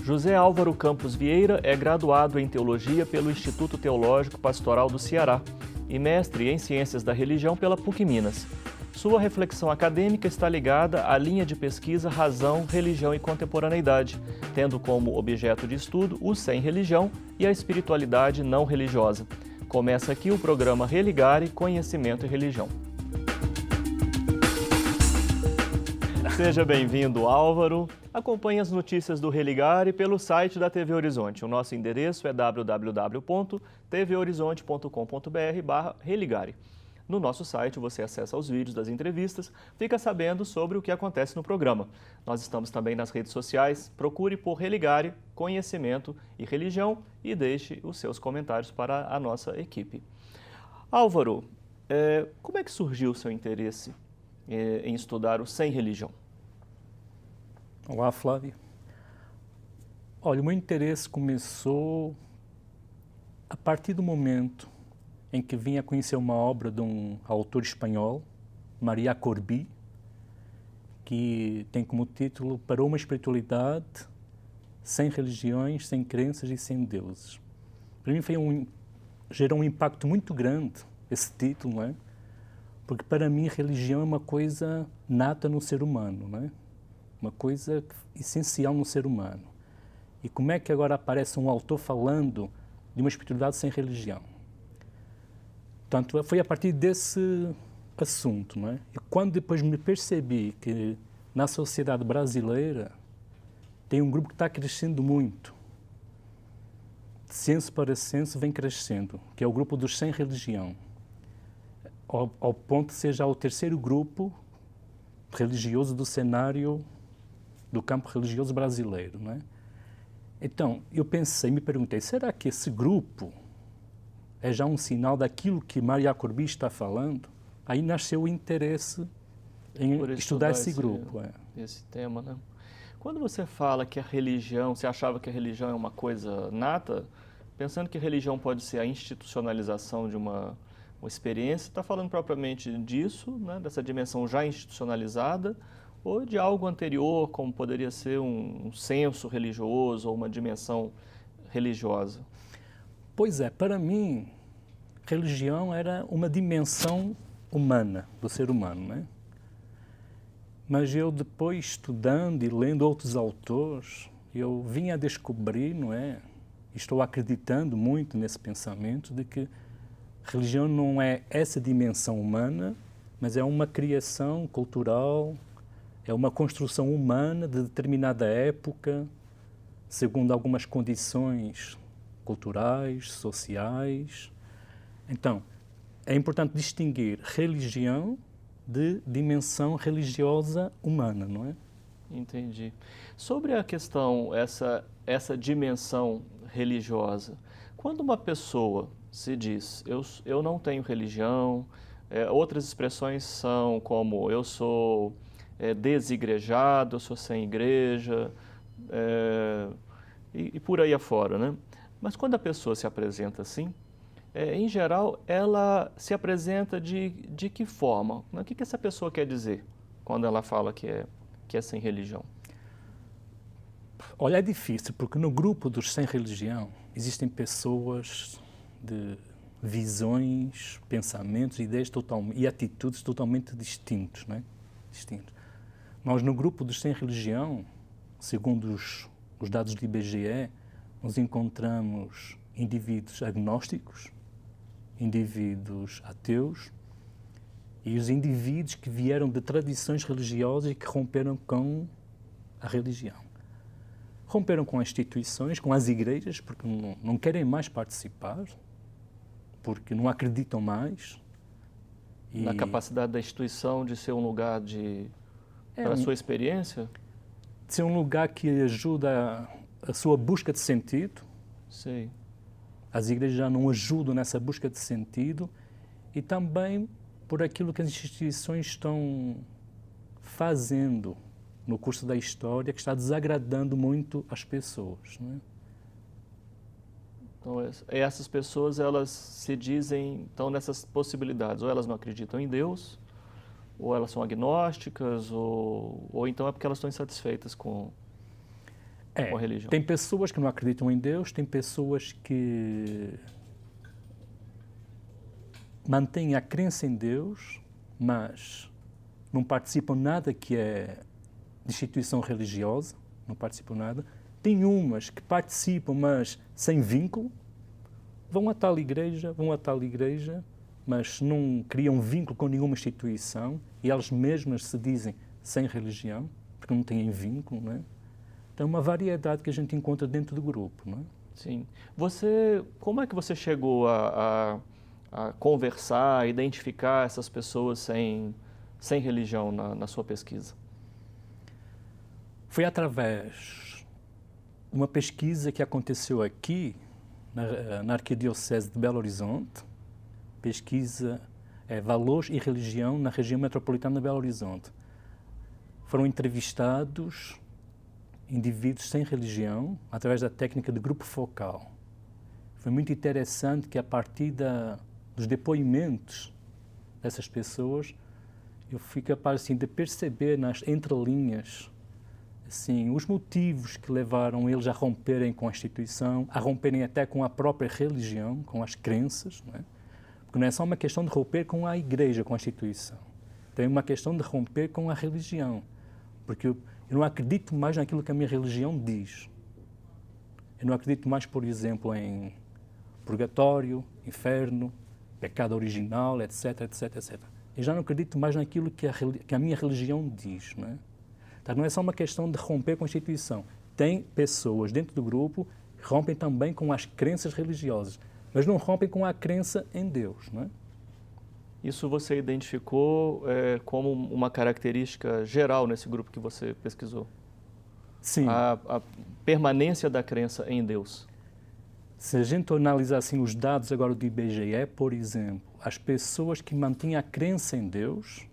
José Álvaro Campos Vieira é graduado em Teologia pelo Instituto Teológico Pastoral do Ceará e mestre em Ciências da Religião pela PUC Minas. Sua reflexão acadêmica está ligada à linha de pesquisa Razão, Religião e Contemporaneidade, tendo como objeto de estudo o sem religião e a espiritualidade não religiosa. Começa aqui o programa Religare, Conhecimento e Religião. Seja bem-vindo, Álvaro. Acompanhe as notícias do Religare pelo site da TV Horizonte. O nosso endereço é www.tvhorizonte.com.br/religare. No nosso site você acessa os vídeos das entrevistas, fica sabendo sobre o que acontece no programa. Nós estamos também nas redes sociais, procure por Religare, Conhecimento e Religião e deixe os seus comentários para a nossa equipe. Álvaro, como é que surgiu o seu interesse em estudar o sem religião? Olá, Flávio. Olha, o meu interesse começou a partir do momento em que vim a conhecer uma obra de um autor espanhol, Marià Corbí, que tem como título Para uma espiritualidade sem religiões, sem crenças e sem deuses. Para mim gerou um impacto muito grande esse título, não é? Porque para mim religião é uma coisa nata no ser humano, não é? Uma coisa essencial no ser humano. E como é que agora aparece um autor falando de uma espiritualidade sem religião? Portanto, foi a partir desse assunto, não é? E quando depois me percebi que na sociedade brasileira tem um grupo que está crescendo muito, de censo para censo vem crescendo, que é o grupo dos sem religião, ao ponto de ser já o terceiro grupo religioso do cenário do campo religioso brasileiro, não é? Então, eu me perguntei, será que esse grupo é já um sinal daquilo que Marià Corbí está falando? Aí nasceu o interesse em estudar esse grupo. Esse tema, né? Quando você fala que a religião, você achava que a religião é uma coisa nata, pensando que a religião pode ser a institucionalização de uma experiência, está falando propriamente disso, né, dessa dimensão já institucionalizada, ou de algo anterior, como poderia ser um senso religioso ou uma dimensão religiosa? Pois é, para mim, religião era uma dimensão humana, do ser humano, né? Mas eu depois, estudando e lendo outros autores, eu vim a descobrir, não é? Estou acreditando muito nesse pensamento de que religião não é essa dimensão humana, mas é uma criação cultural, é uma construção humana de determinada época, segundo algumas condições culturais, sociais. Então, é importante distinguir religião de dimensão religiosa humana, não é? Entendi. Sobre a questão, essa dimensão religiosa, quando uma pessoa se diz, eu não tenho religião, outras expressões são como eu sou desigrejado, eu sou sem igreja, e por aí afora, né? Mas quando a pessoa se apresenta assim, em geral, ela se apresenta de que forma? O que essa pessoa quer dizer quando ela fala que é sem religião? Olha, é difícil, porque no grupo dos sem religião existem pessoas de visões, pensamentos, ideias e atitudes totalmente distintos, né? Distintos. Nós, no grupo dos sem religião, segundo os dados do IBGE, nós encontramos indivíduos agnósticos, indivíduos ateus e os indivíduos que vieram de tradições religiosas e que romperam com a religião. Romperam com as instituições, com as igrejas, porque não querem mais participar, porque não acreditam mais. Na capacidade da instituição de ser um lugar para a sua experiência? De ser um lugar que ajuda a sua busca de sentido. Sim. As igrejas já não ajudam nessa busca de sentido e também por aquilo que as instituições estão fazendo no curso da história que está desagradando muito as pessoas, não é? Então, essas pessoas, elas se dizem, então, nessas possibilidades. Ou elas não acreditam em Deus, ou elas são agnósticas, ou então é porque elas estão insatisfeitas com a religião. Tem pessoas que não acreditam em Deus, tem pessoas que mantêm a crença em Deus, mas não participam nada que é de instituição religiosa, não participam nada. Tem umas que participam, mas sem vínculo, vão a tal igreja, mas não criam vínculo com nenhuma instituição e elas mesmas se dizem sem religião, porque não têm vínculo, não é? Então, é uma variedade que a gente encontra dentro do grupo, não é? Sim. Como é que você chegou a conversar, a identificar essas pessoas sem religião na sua pesquisa? Foi através de uma pesquisa que aconteceu aqui, na Arquidiocese de Belo Horizonte, pesquisa Valores e Religião na região metropolitana de Belo Horizonte. Foram entrevistados indivíduos sem religião através da técnica de grupo focal. Foi muito interessante que a partir dos depoimentos dessas pessoas eu fui capaz assim, de perceber nas entrelinhas assim, os motivos que levaram eles a romperem com a instituição, a romperem até com a própria religião, com as crenças, não é? Porque não é só uma questão de romper com a igreja, com a instituição. Tem uma questão de romper com a religião. Porque eu não acredito mais naquilo que a minha religião diz. Eu não acredito mais, por exemplo, em purgatório, inferno, pecado original, etc, etc, etc. Eu já não acredito mais naquilo que a minha religião diz, não é? Então, não é só uma questão de romper com a instituição. Tem pessoas dentro do grupo que rompem também com as crenças religiosas, mas não rompem com a crença em Deus, não é? Isso você identificou como uma característica geral nesse grupo que você pesquisou? Sim. A permanência da crença em Deus. Se a gente analisar assim, os dados agora do IBGE, por exemplo, as pessoas que mantêm a crença em Deus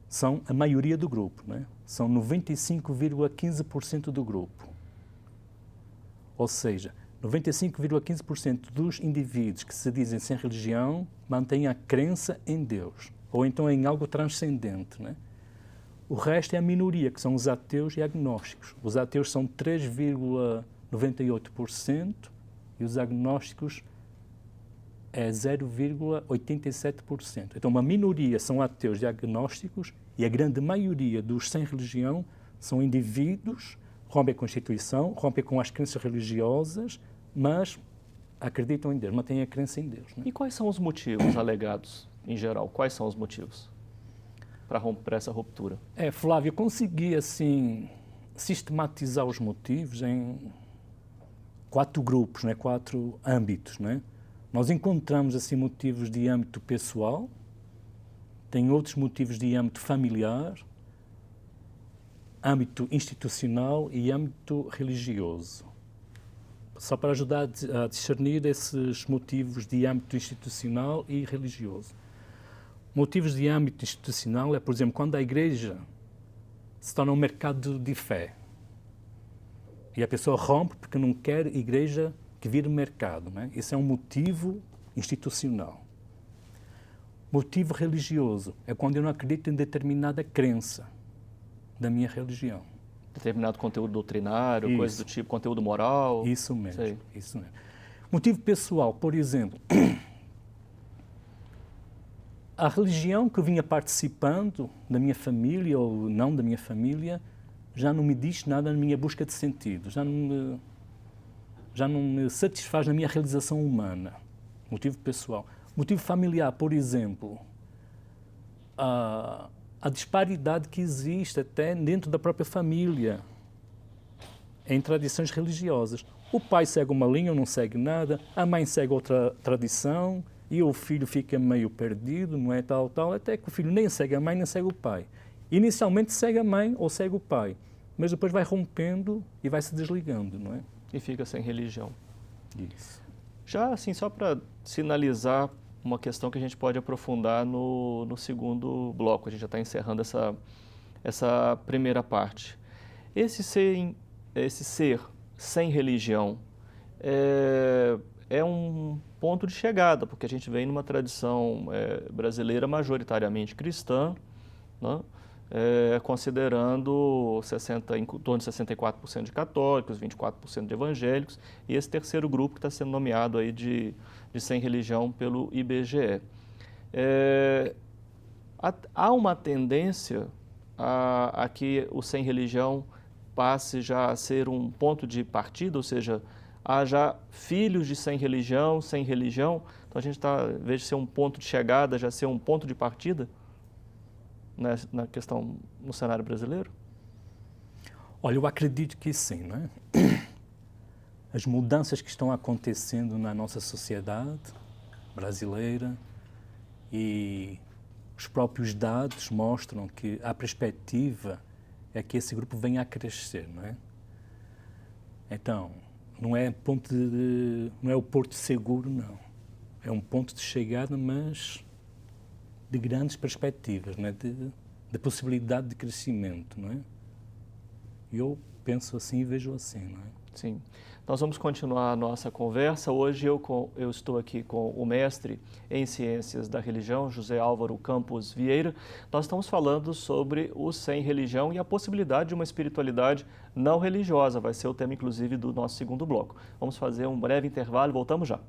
são a maioria do grupo, né? São 95,15% do grupo. Ou seja, 95,15% dos indivíduos que se dizem sem religião mantêm a crença em Deus, ou então em algo transcendente, né? O resto é a minoria, que são os ateus e agnósticos. Os ateus são 3,98% e os agnósticos é 0,87%. Então, uma minoria são ateus e agnósticos e a grande maioria dos sem religião são indivíduos, rompem com a Constituição, rompem com as crenças religiosas, mas acreditam em Deus, mantêm a crença em Deus, né? E quais são os motivos alegados, em geral? Quais são os motivos para essa ruptura? Flávio, eu consegui, assim, sistematizar os motivos em 4 grupos, né? 4 âmbitos, né? Nós encontramos, assim, motivos de âmbito pessoal, tem outros motivos de âmbito familiar, âmbito institucional e âmbito religioso. Só para ajudar a discernir esses motivos de âmbito institucional e religioso. Motivos de âmbito institucional é, por exemplo, quando a igreja se torna um mercado de fé. E a pessoa rompe porque não quer igreja que vire mercado, né? Isso é um motivo institucional. Motivo religioso é quando eu não acredito em determinada crença da minha religião. Determinado conteúdo doutrinário, coisa do tipo, conteúdo moral. Isso mesmo, isso mesmo. Motivo pessoal, por exemplo, a religião que eu vinha participando da minha família ou não da minha família já não me diz nada na minha busca de sentido, já não me satisfaz na minha realização humana. Motivo pessoal. Motivo familiar, por exemplo, a disparidade que existe até dentro da própria família em tradições religiosas. O pai segue uma linha ou não segue nada, a mãe segue outra tradição e o filho fica meio perdido, não é tal, até que o filho nem segue a mãe nem segue o pai. Inicialmente segue a mãe ou segue o pai, mas depois vai rompendo e vai se desligando, não é? E fica sem religião. Isso. Já assim, só para sinalizar uma questão que a gente pode aprofundar no segundo bloco. A gente já está encerrando essa primeira parte. Esse ser sem religião é um ponto de chegada, porque a gente vem numa tradição brasileira majoritariamente cristã, né? Considerando em torno de 64% de católicos, 24% de evangélicos, e esse terceiro grupo que está sendo nomeado aí de sem religião pelo IBGE. Há uma tendência a que o sem religião passe já a ser um ponto de partida, ou seja, há já filhos de sem religião, então a gente está, em vez de ser um ponto de chegada, já ser um ponto de partida na questão, no cenário brasileiro? Olha, eu acredito que sim, não é? As mudanças que estão acontecendo na nossa sociedade brasileira e os próprios dados mostram que a perspectiva é que esse grupo venha a crescer, não é? Então, não é o porto seguro, não. É um ponto de chegada, mas de grandes perspectivas, não é? De possibilidade de crescimento, não é? Eu penso assim e vejo assim, não é? Sim. Nós vamos continuar a nossa conversa. Hoje eu estou aqui com o mestre em Ciências da Religião, José Álvaro Campos Vieira. Nós estamos falando sobre o sem religião e a possibilidade de uma espiritualidade não religiosa. Vai ser o tema, inclusive, do nosso segundo bloco. Vamos fazer um breve intervalo e voltamos já.